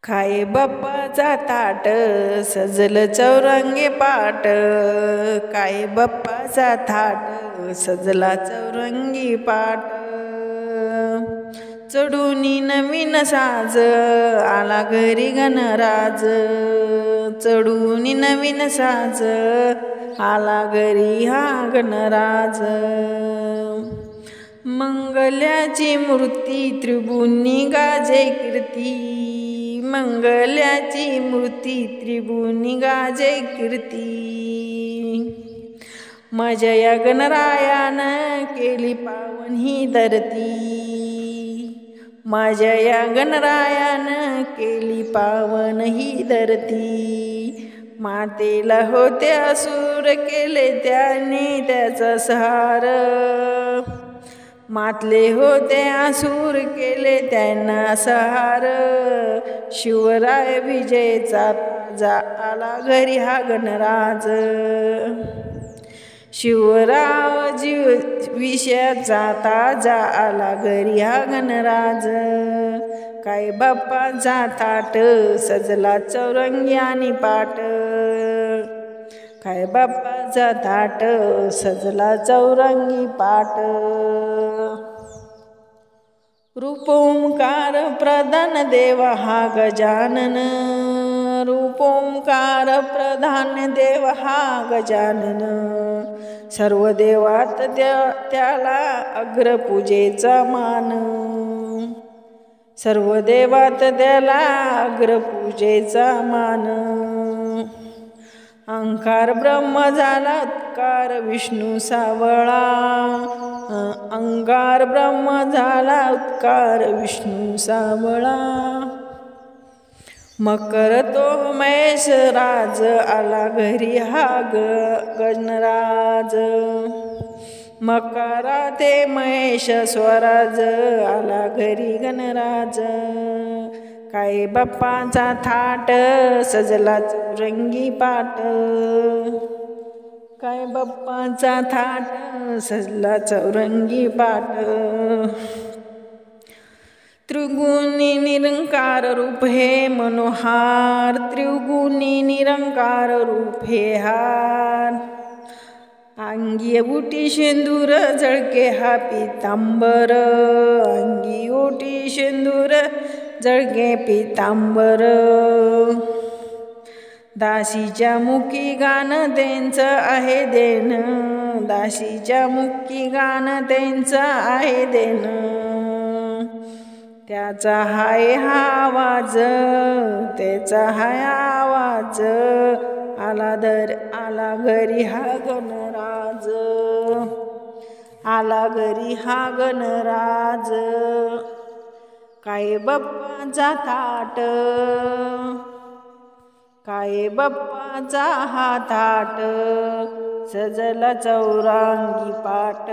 खाये बाप्पाचा ताट सजल चौरंगी पाट, काय बाप्पाचा थाट सजला चौरंगी पाट. चढूनी नवीन साज आला घरी गणराज, चढूनी नवीन साज आला घरी हा गणराज. मंगल्याची मूर्ती त्रिभुवनी गाजे कीर्ती, मंगल्याची मूर्ती त्रिभुवनी गाजे कीर्ती. माझ्या या गणरायानं केली पावन ही धरती, माझ्या या गणरायानं केली पावन ही धरती. मातेला होते असुर केले त्याने त्याचा सहार, मातले होते असुर केले त्यांना सहार. शिवराय विजयचा ताजा आला घरी हा गणराज, शिवराव विषयाचा ताजा आला घरी हा गणराज. काय बाप्पाचा थाट सजला चौरंगी आणि पाट, काय बाप्पाचा थाट सजला चौरंगी पाट. रूपोंकार प्रधान देव हा गजानन, रूपोंकार प्रधान देव हा गजानन. सर्व देवात त्याला अग्रपूजेचा मान, सर्व देवात त्याला अग्रपूजेचा मान. अंकार ब्रह्म झाला उत्कार विष्णू सावळा, अंकार ब्रह्म झाला उत्कार विष्णू सावळा. मकर तो महेश राज आला घरी हा गणराज, मकरा ते महेश स्वराज आला घरी गणराज. काय बाप्पाचा थाट सजला चौरंगी पाट, काय बाप्पाचा थाट सजला चौरंगी पाट. त्रिगुणी निरंकार रूप हे मनोहार, त्रिगुणी निरंकार रूप हे हार. अंगी ओटी शेंदूर जळके हा पितांबर, अंगी ओटी शेंदूर जळके पितांबर. दासीच्या मुखी गाण त्यांचं आहे देण, दासीच्या मुखी गाण त्यांचं आहे देण. त्याचा हाय हा आवाज, त्याचा हाय आवाज आला घरी हा गणराज, आला घरी हा गणराज. काय बाप्पाचा थाट, काय बाप्पाचा हा थाट सजला चौरंगी पाट.